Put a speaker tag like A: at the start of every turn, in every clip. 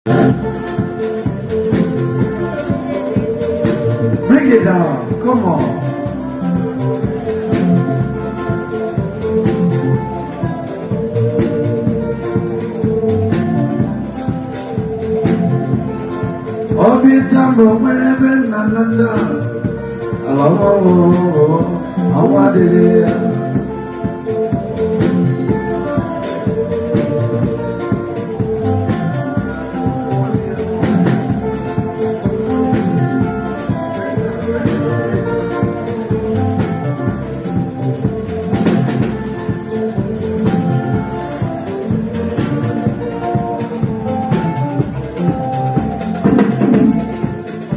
A: Bring it down. Come on. Obi Utom, Onwere Ebem na London. Onwere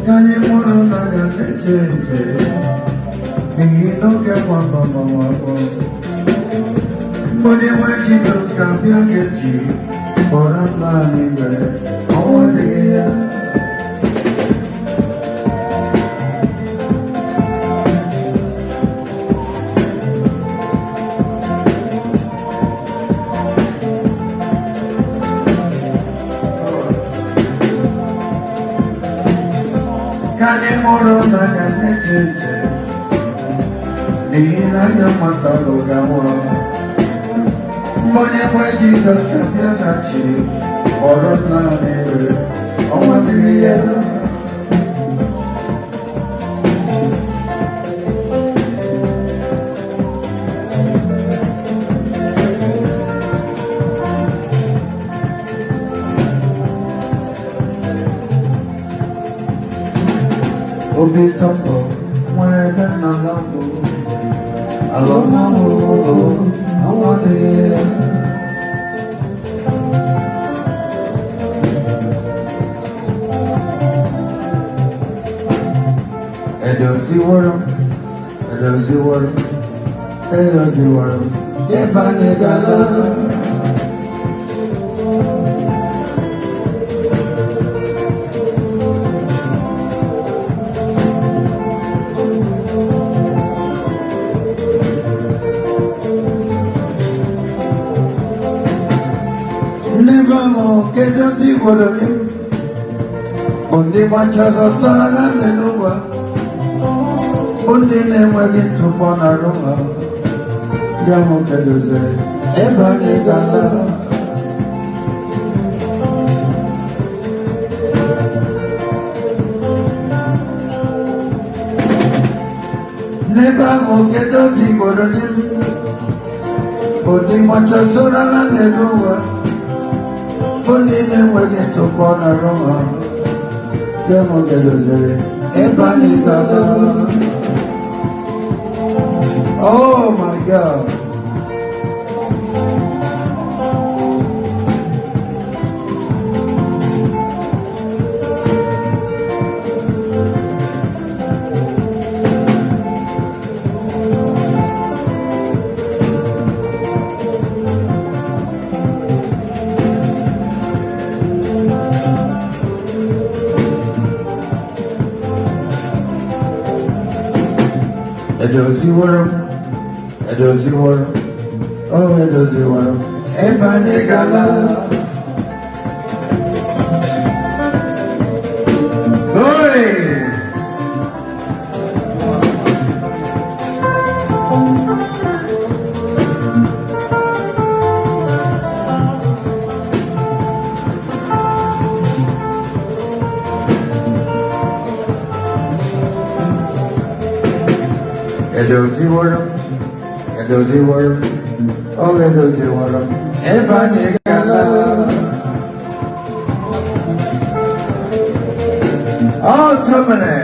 A: Kanye moro na ga teche, ni no ke mama mama. Mbone wa Jesus ka bia kechi, ora na ni be, onwere. Kanye moro na ga teche, ni na ga mata lo ga wa. Mbone wa Jesus ka bia kechi, ora na ni be, onwere. Obi Utom, Onwere Ebem na London. Onwere. Edozi warum, Ebane gala. Nebamo que yo sigo lo mismo, donde manchas sana de nueva, donde ne mueve tu ponaroma, llamo que yo sé, Ebane gala. Nebamo que yo sigo lo mismo, donde manchas sana de nueva. Only then we get to Ponaroma, Demo Gedozere, Ebane Gala. Oh my God. Edozi warum, Edozi warum, Ebane gala. Oi! Edozi warum, Edozi warum, Ebane gala. Oh, somebody.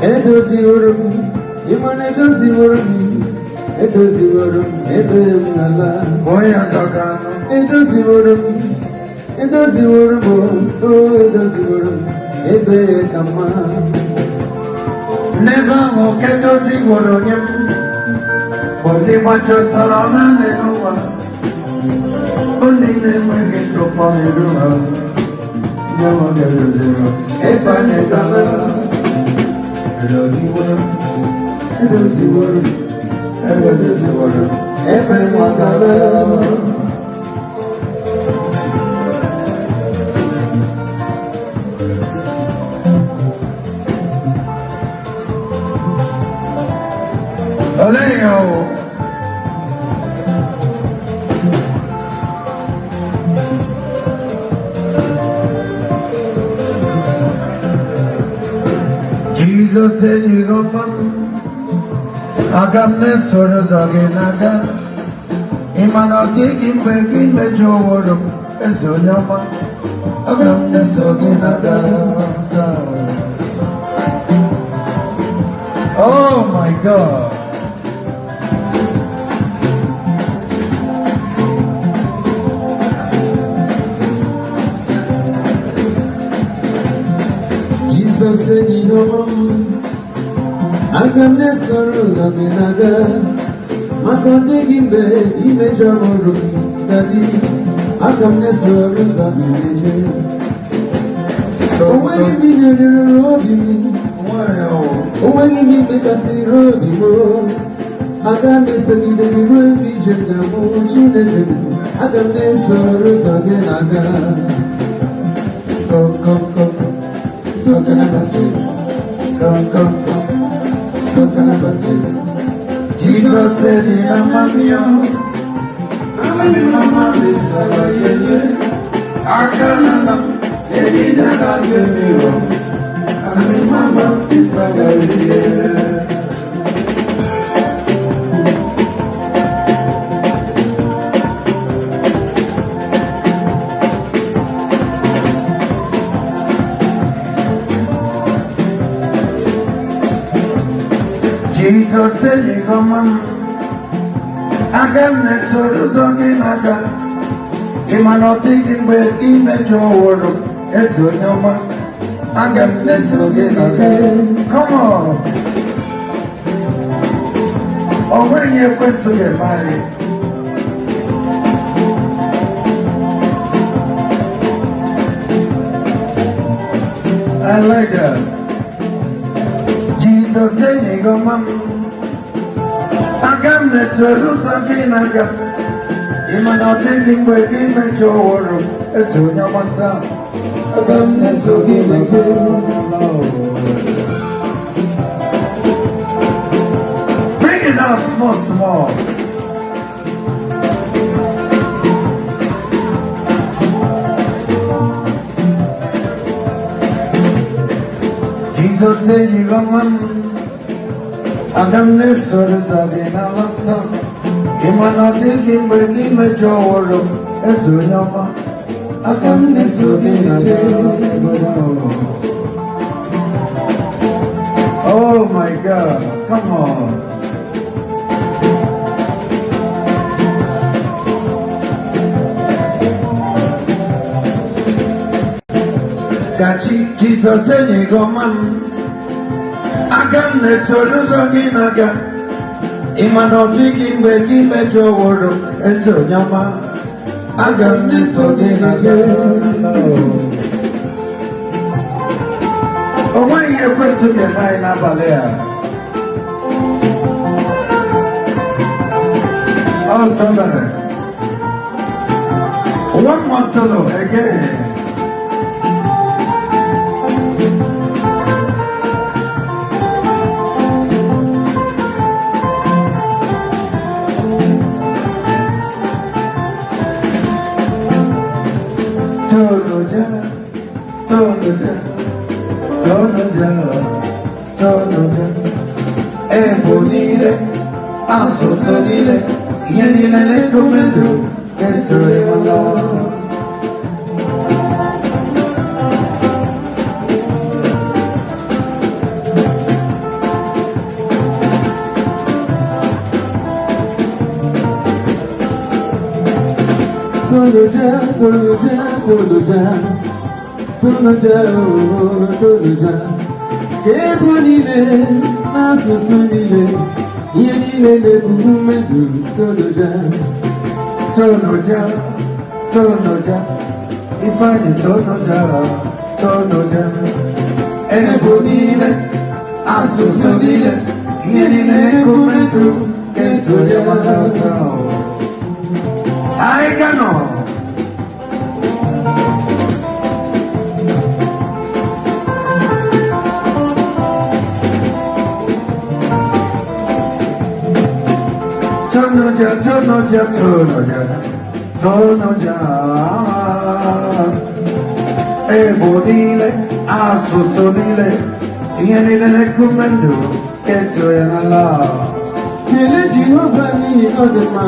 A: Edozi warum, Iman edozi warum, Ebem gala. Boya zakano. Edozi warum, Ebe kama. Neba mo kedozi warum, Bodi macho salama nenuwa, Bodi ne mwege topa nenuwa, Nemo Gedozero, Ebane gala. melodies, everyone got love. Jesus said, "You go man, Agamne soros aginaga, imanoti gimbeki mejoro, ezonyama, Agamne soginaga." Oh my God.
B: Jesus said, "You know, I'm the sorrow of another. My condemning the image of a room, Daddy. I'm the sorrows of the image. Oh, when you mean you're robbing me, oh, when you mean make us see robbing more. I got me saying that you will be gentle, I got the sorrows of another. Come.
A: Jesus said, I'm a mama, I can't Jesus said, "Come on, I got the sorrows of Naga. Imanoti gimbe image or Ezonyama. I got the sorrows. Come on. Oh, when you're going to get married, I like that. Jesus said, "Come on, I got the sorrows of Naga. Imanoti gimbe image or Ezonyama. I got the sorrows." Bring it out small. Jesus said, "Come on, Agamne Sorosagina Mata, Imanoti Gimbeki Majoro, Ezuyama, Agamne Sogina. Oh my God, come on. Gachi, Jesus said, "Come on, Agamne Sorosagina, Imanoti Gimbeki Majoro, Ezuyama, Agamne Sogina." Oh, when you're going to get married now, Balea. Oh, somebody. One more solo again. Ebonile, Asosolile, Yanile Comendo, Entorimalo.
B: Toluja, Ebonile, Asosolile, Yanile Comendo,
A: Toluja, if I did Toluja, Ebonile, asụsụ niile ihe niile na-ekume ndụ nke ntụli maka ọzọ anyị ga nọ tonoja ebo niile asụsụ niile ihe niile na-ekume ndụ nke ntụli n'ala
B: Kele Jehova n'ihi ọ dị mma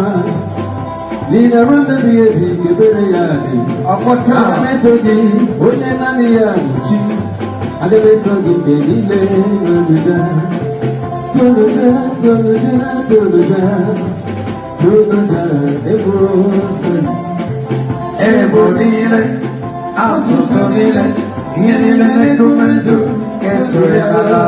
B: n'ihi na ruo mgbe ebighị ebi ka ebere ya dị.
A: ọkpọta
B: Aga m eto gị onye naanị ya bụ chi. Aga m eto gị mgbe niile n'ọdịda. Tonoja, tonoja, tonoja, tonoja,
A: ebo niile asụsụ niile ihe niile na-ekume ndụ nke ntụli n'ala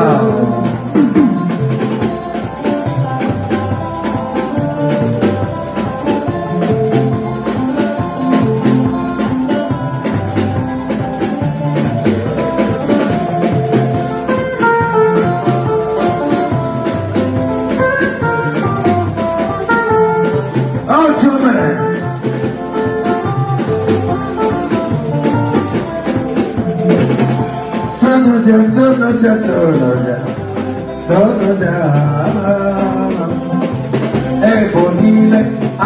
A: tonoja ebo niile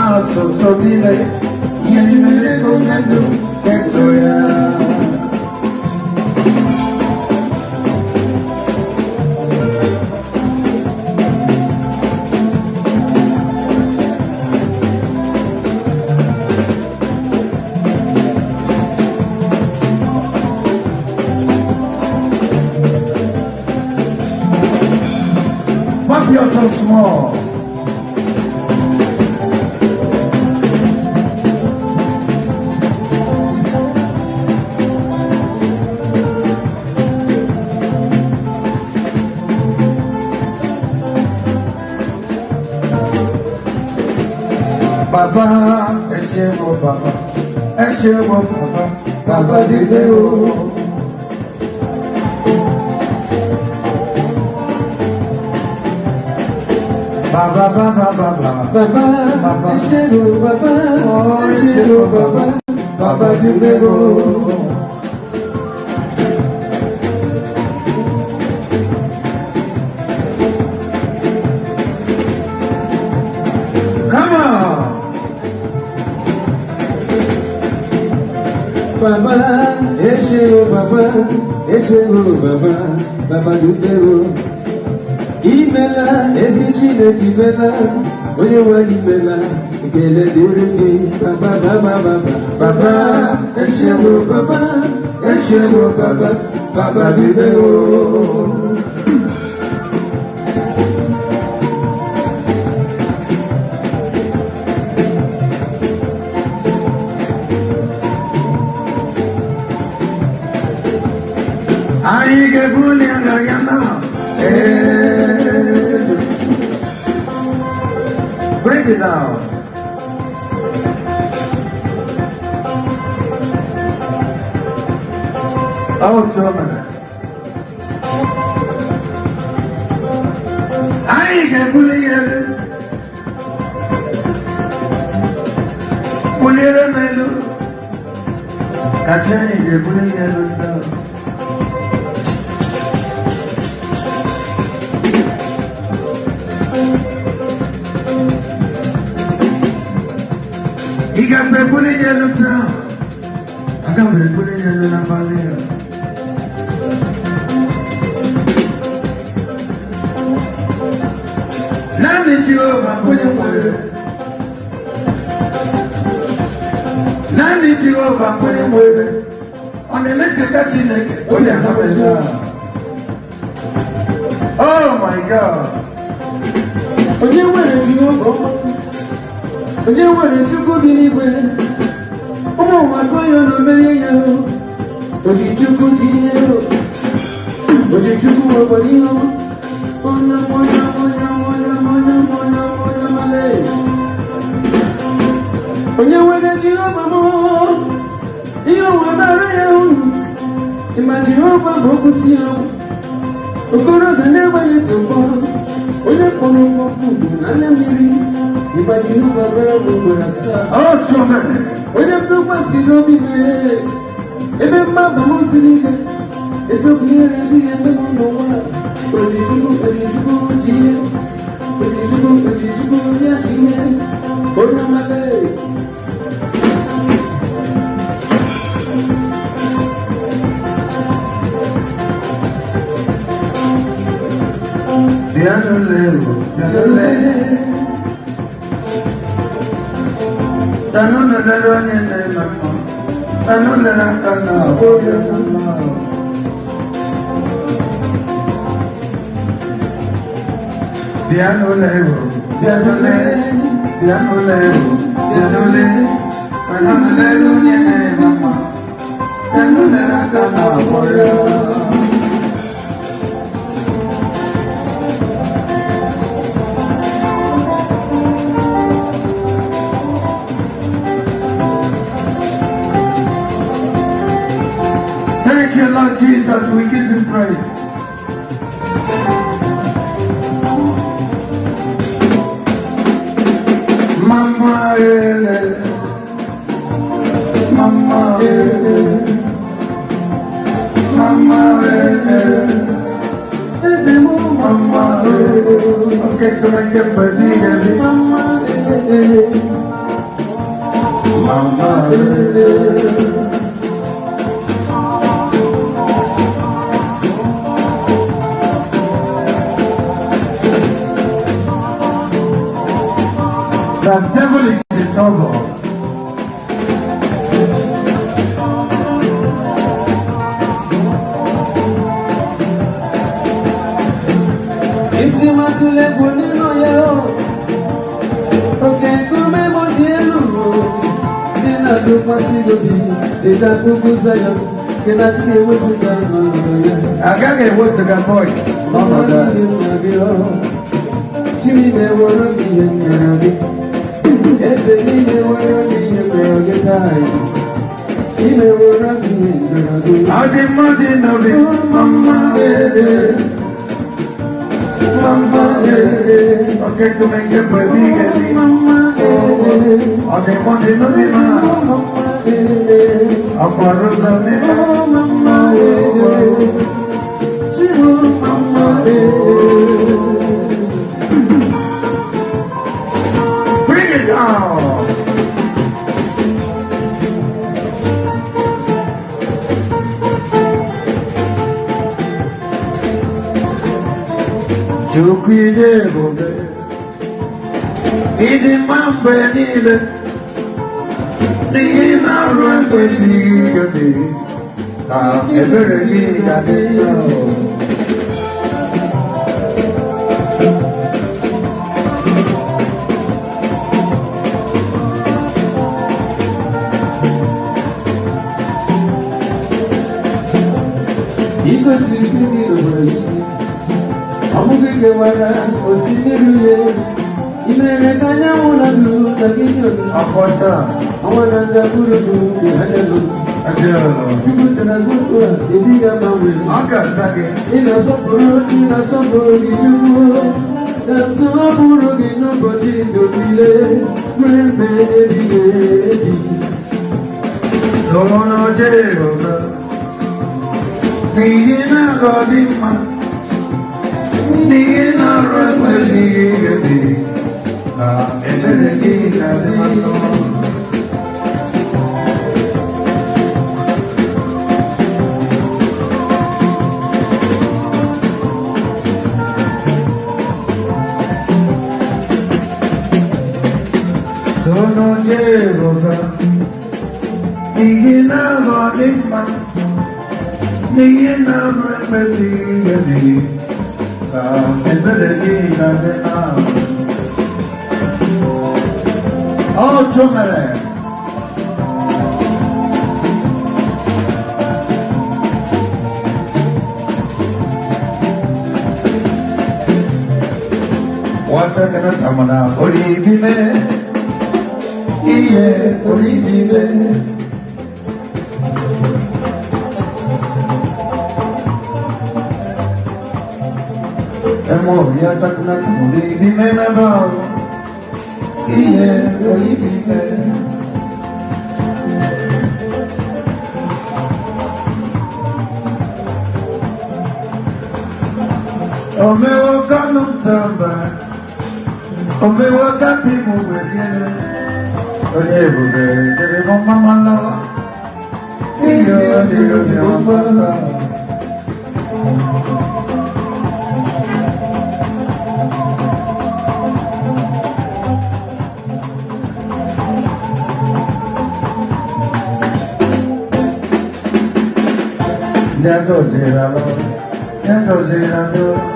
A: asụsụ niile ihe niile na-ekume ndụ nke ntụli You're so small. Baba, Eshebo Baba, Eshebo Baba, Baba Dideo. Baba, Baba, Baba,
B: Baba,
A: Baba,
B: Eshebo Baba,
A: oh,
B: Eshebo Baba,
A: Baba Dideo. Come on.
B: Baba, Eshebo Baba, Eshebo Baba, Baba Dideo. Imela, ezi Chineke imela, onye nwe imela, ekele dịrị gị, Baba, Baba, Baba,
A: Baba, Eshebo Baba, Eshebo Baba, Baba Dideo. Anyị ga-ebuli agha ya na break it down. Oh, German. Anyị ga-ebuli ya buliere m elu kacha anyị ga-ebuli ya elu taa. Ị ga-ebuli ya elu taa. Aga m ebuli ya elu n'abalị ya. Naanị Jehova onye nwere. Naanị Jehova onye nwere. Ọ na-emecheta Chineke onye ahụbeghị. Oh my God.
B: onye nwere Jehova, onye nwere Chukwu bi n'igwe, ụmụ ụwa gụọ ya na mmeri ya, oji Chukwu ji ihe, oji Chukwu obodo ihe, onye nwere Jehova m, ihe ụwa bara ya uru, ịma Jehova bụ okwu si ya, Okoro na never to go. Onye kono kofu na nemiri. Ibadi nubazara mugasa.
A: Oh, chome.
B: Onye tupa sinobi me. Ebe mama musilike. Eso kiyere di ebe mama. Ojijugu jiye. Ojijugu ya jiye. Ona male.
A: Anyanele Thank you, Lord Jesus. We give you praise. Mama, Mama, Mama, Mama, okay, come and get ready, Mama, Mama, the devil is in trouble.
B: Isi matule bonino yero. Okay, come modielo. Dina do pasigobi. Dina do kusayo. Kena diye wotu gano.
A: Agape was the voice. Mama died.
B: Jimmy ne woro mi yengabi. Ese ni ne woro mi yengabi tai. Ine woro mi yengabi.
A: Adi madi nabi. Mama Mama okay, come and get ready,
B: Mama
A: Adi madi nabi.
B: Mama
A: Aparuza neba.
B: Mama Chiru Mama
A: Bring it down. Chukwide bobe, idi mambe nile, di na rumbe nile, ebere nile nile.
B: Iko sirikini oboyi. Amugike wara osimiruye. Imere kanya mulalu tagiyo.
A: Akwata,
B: Awananga burudu bihadelu.
A: ajelo.
B: Tukutana zukura ibiga mawe.
A: Akatake,
B: Ina soporo gijugu. Danso buru gino kochi dobile. Mwembe ebi.
A: tono jeroga, nina godima, nina rumbe nile, ebere nile nile. Tono jeroga, nina godima, nina rumbe nile, ebere nile nile. Oh, chumere. Wata kana tamana oribime, iye oribime. Emo ya takuna kumuli bime na bao. Iye oli bime. Omewa kanum samba. Omewa kapi muwekele. Oye bube, debe mama la. Iye oli mama. Ya go zera lo, ya go zera lo.